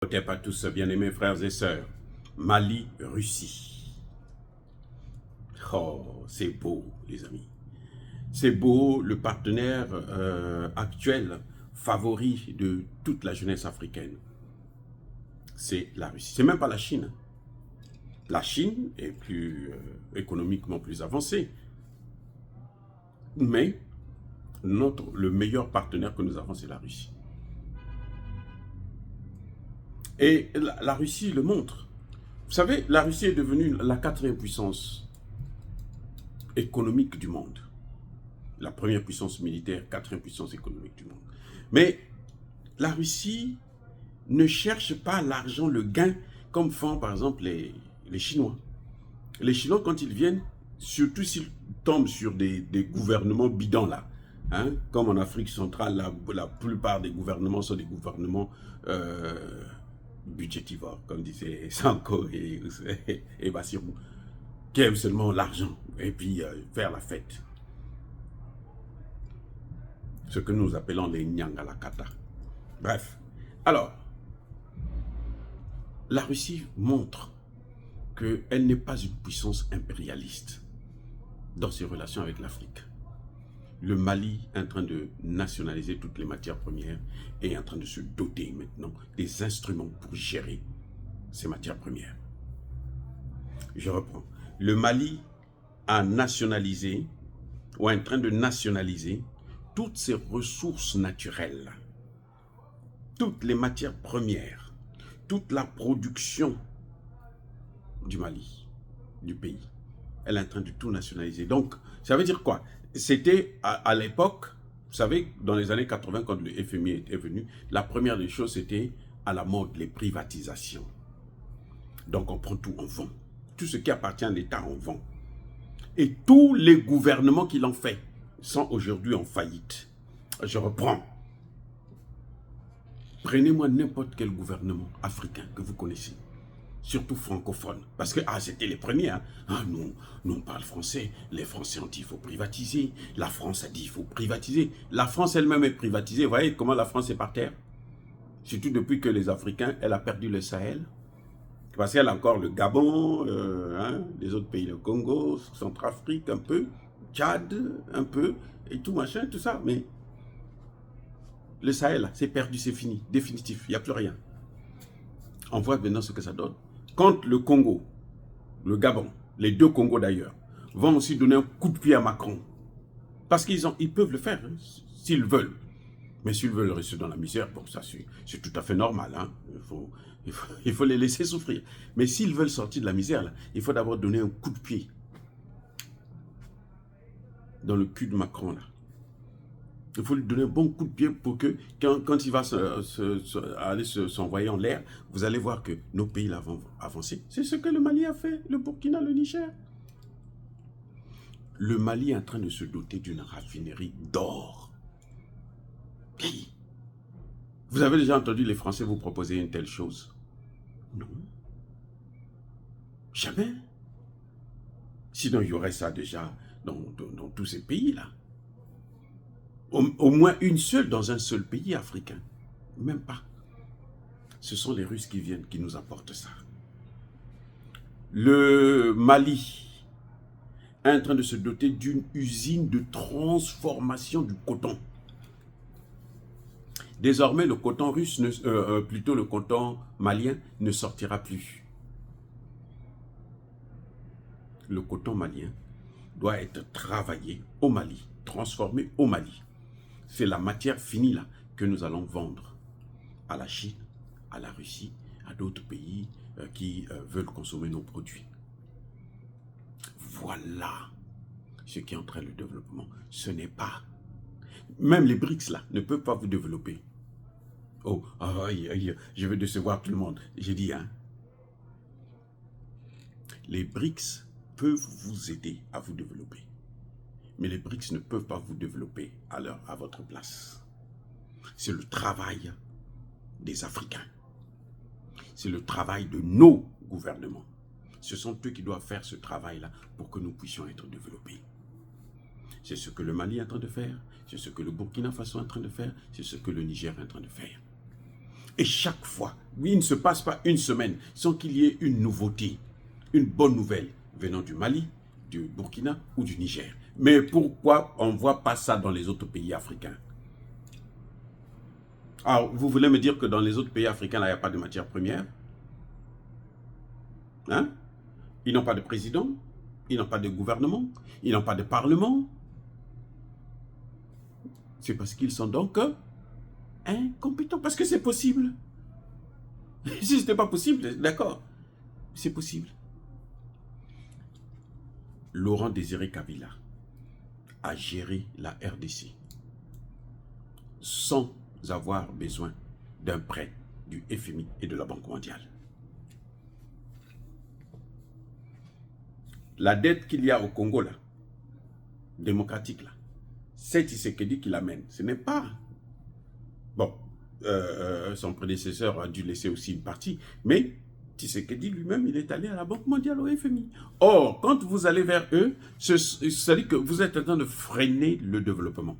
Peut-être pas tous, bien-aimés frères et sœurs. Mali, Russie. Oh, c'est beau, les amis. C'est beau, le partenaire actuel, favori de toute la jeunesse africaine. C'est la Russie. C'est même pas la Chine. La Chine est plus économiquement plus avancée. Mais le meilleur partenaire que nous avons, c'est la Russie. Et la Russie le montre. Vous savez, la Russie est devenue la quatrième puissance économique du monde. La première puissance militaire, quatrième puissance économique du monde. Mais la Russie ne cherche pas l'argent, le gain, comme font par exemple les Chinois. Les Chinois, quand ils viennent, surtout s'ils tombent sur des gouvernements bidons là, hein, comme en Afrique centrale, la plupart des gouvernements sont des gouvernements budgétivores, comme disaient Sanko et Bassirou, qui aiment seulement l'argent et puis faire la fête. Ce que nous appelons les Nyangalakata. Bref. Alors, la Russie montre qu'elle n'est pas une puissance impérialiste dans ses relations avec l'Afrique. Le Mali est en train de nationaliser toutes les matières premières et est en train de se doter maintenant des instruments pour gérer ces matières premières. Je reprends. Le Mali a nationalisé, ou est en train de nationaliser, toutes ces ressources naturelles, toutes les matières premières, toute la production du Mali, du pays. Elle est en train de tout nationaliser. Donc, ça veut dire quoi? C'était à l'époque, vous savez, dans les années 80, quand le FMI est venu, la première des choses, c'était à la mode, les privatisations. Donc, on prend tout, on vend. Tout ce qui appartient à l'État, on vend. Et tous les gouvernements qui l'ont fait sont aujourd'hui en faillite. Je reprends. Prenez-moi n'importe quel gouvernement africain que vous connaissez, surtout francophone, parce que c'était les premiers. Hein. Nous on parle français, les Français ont dit qu'il faut privatiser, la France a dit qu'il faut privatiser. La France elle-même est privatisée, vous voyez comment la France est par terre? Surtout depuis que les Africains, elle a perdu le Sahel, parce qu'elle a encore le Gabon, les autres pays, le Congo, Centrafrique un peu, Tchad un peu, et tout machin, tout ça, mais le Sahel, c'est perdu, c'est fini, définitif, il n'y a plus rien. On voit maintenant ce que ça donne. Quand le Congo, le Gabon, les deux Congos d'ailleurs, vont aussi donner un coup de pied à Macron. Parce qu'ils peuvent le faire, hein, s'ils veulent. Mais s'ils veulent rester dans la misère, bon, ça c'est tout à fait normal. Hein. Il faut les laisser souffrir. Mais s'ils veulent sortir de la misère, là, il faut d'abord donner un coup de pied dans le cul de Macron, là. Il faut lui donner un bon coup de pied pour que, quand il va aller s'envoyer en l'air, vous allez voir que nos pays là vont avancer. C'est ce que le Mali a fait, le Burkina, le Niger. Le Mali est en train de se doter d'une raffinerie d'or. Vous avez déjà entendu les Français vous proposer une telle chose? Non. Jamais. Sinon, il y aurait ça déjà dans tous ces pays-là. Au moins une seule dans un seul pays africain. Même pas. Ce sont les Russes qui viennent, qui nous apportent ça. Le Mali est en train de se doter d'une usine de transformation du coton. Désormais, le coton russe, plutôt le coton malien, ne sortira plus. Le coton malien doit être travaillé au Mali, transformé au Mali. C'est la matière finie là que nous allons vendre à la Chine, à la Russie, à d'autres pays qui veulent consommer nos produits. Voilà ce qui est en train de développement. Ce n'est pas... Même les BRICS là ne peuvent pas vous développer. Oh, je vais décevoir tout le monde. J'ai dit, hein. Les BRICS peuvent vous aider à vous développer. Mais les BRICS ne peuvent pas vous développer à votre place. C'est le travail des Africains. C'est le travail de nos gouvernements. Ce sont eux qui doivent faire ce travail-là pour que nous puissions être développés. C'est ce que le Mali est en train de faire, c'est ce que le Burkina Faso est en train de faire, c'est ce que le Niger est en train de faire. Et chaque fois, il ne se passe pas une semaine sans qu'il y ait une nouveauté, une bonne nouvelle venant du Mali, du Burkina ou du Niger. Mais pourquoi on ne voit pas ça dans les autres pays africains? Alors, vous voulez me dire que dans les autres pays africains, là, il n'y a pas de matière première? Hein? Ils n'ont pas de président, ils n'ont pas de gouvernement, ils n'ont pas de parlement. C'est parce qu'ils sont donc incompétents. Parce que c'est possible. Si ce n'était pas possible, d'accord, c'est possible. Laurent Désiré Kabila a géré la RDC sans avoir besoin d'un prêt du FMI et de la Banque mondiale. La dette qu'il y a au Congo, là, démocratique, là, c'est Tshisekedi qui l'amène. Ce n'est pas... Bon, son prédécesseur a dû laisser aussi une partie, mais Tshisekedi lui-même, il est allé à la Banque mondiale, au FMI. Or, quand vous allez vers eux, ça dit que vous êtes en train de freiner le développement.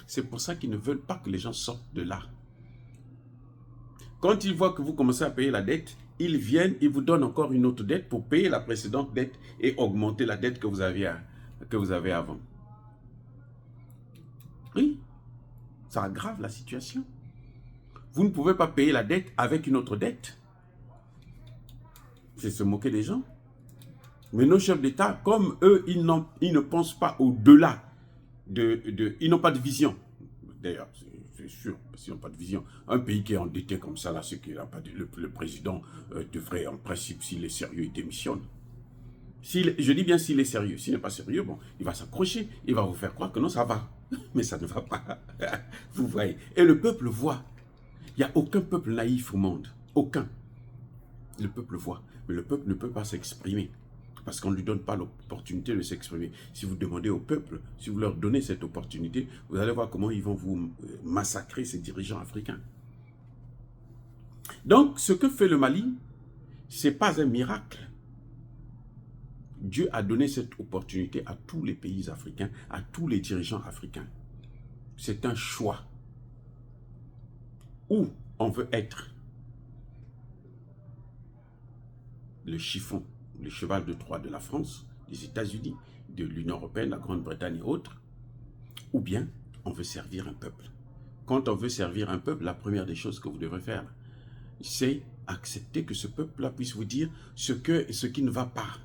C'est pour ça qu'ils ne veulent pas que les gens sortent de là. Quand ils voient que vous commencez à payer la dette, ils viennent, ils vous donnent encore une autre dette pour payer la précédente dette et augmenter la dette que vous avez avant. Oui, ça aggrave la situation. Vous ne pouvez pas payer la dette avec une autre dette. C'est se moquer des gens. Mais nos chefs d'État, comme eux, ils ne pensent pas au-delà ils n'ont pas de vision. D'ailleurs, c'est sûr, s'ils n'ont pas de vision. Un pays qui est endetté comme ça, là, c'est qu'il n'a pas le président devrait, en principe, s'il est sérieux, il démissionne. Je dis bien s'il est sérieux. S'il n'est pas sérieux, bon, il va s'accrocher. Il va vous faire croire que non, ça va. Mais ça ne va pas. Vous voyez. Et le peuple voit. Il n'y a aucun peuple naïf au monde. Aucun. Le peuple voit. Mais le peuple ne peut pas s'exprimer. Parce qu'on ne lui donne pas l'opportunité de s'exprimer. Si vous demandez au peuple, si vous leur donnez cette opportunité, vous allez voir comment ils vont vous massacrer, ces dirigeants africains. Donc, ce que fait le Mali, ce n'est pas un miracle. Dieu a donné cette opportunité à tous les pays africains, à tous les dirigeants africains. C'est un choix. Où on veut être le chiffon, le cheval de Troie de la France, des États-Unis, de l'Union européenne, la Grande-Bretagne et autres, ou bien on veut servir un peuple. Quand on veut servir un peuple, la première des choses que vous devrez faire, c'est accepter que ce peuple-là puisse vous dire ce qui ne va pas.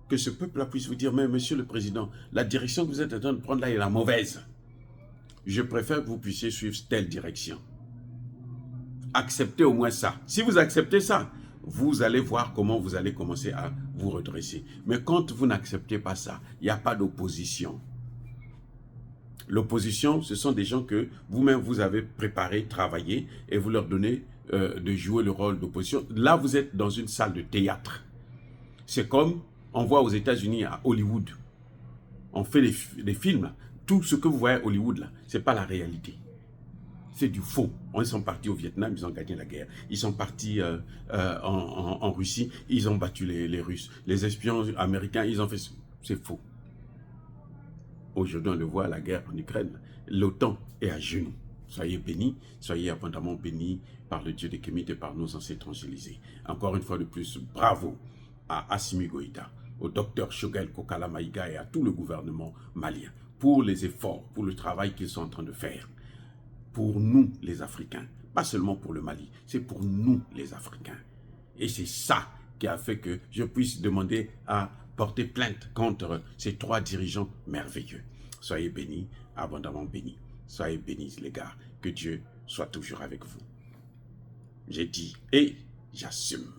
Que ce peuple-là puisse vous dire, mais monsieur le président, la direction que vous êtes en train de prendre là est la mauvaise. Je préfère que vous puissiez suivre telle direction. Acceptez au moins ça. Si vous acceptez ça, vous allez voir comment vous allez commencer à vous redresser. Mais quand vous n'acceptez pas ça, il n'y a pas d'opposition. L'opposition, ce sont des gens que vous-même vous avez préparés, travaillé, et vous leur donnez de jouer le rôle d'opposition. Là, vous êtes dans une salle de théâtre. C'est comme on voit aux États-Unis, à Hollywood. On fait les films, là. Tout ce que vous voyez à Hollywood, là, ce n'est pas la réalité. C'est du faux. Ils sont partis au Vietnam, ils ont gagné la guerre. Ils sont partis en Russie, ils ont battu les Russes. Les espions américains, ils ont fait... C'est faux. Aujourd'hui, on le voit, la guerre en Ukraine. L'OTAN est à genoux. Soyez bénis, soyez abondamment bénis par le Dieu des Kémites et par nos ancêtres angélisés. Encore une fois de plus, bravo à Assimi Goïta, au docteur Choguel Kokala Maïga et à tout le gouvernement malien pour les efforts, pour le travail qu'ils sont en train de faire. Pour nous, les Africains, pas seulement pour le Mali, c'est pour nous, les Africains. Et c'est ça qui a fait que je puisse demander à porter plainte contre ces trois dirigeants merveilleux. Soyez bénis, abondamment bénis. Soyez bénis, les gars. Que Dieu soit toujours avec vous. J'ai dit et j'assume.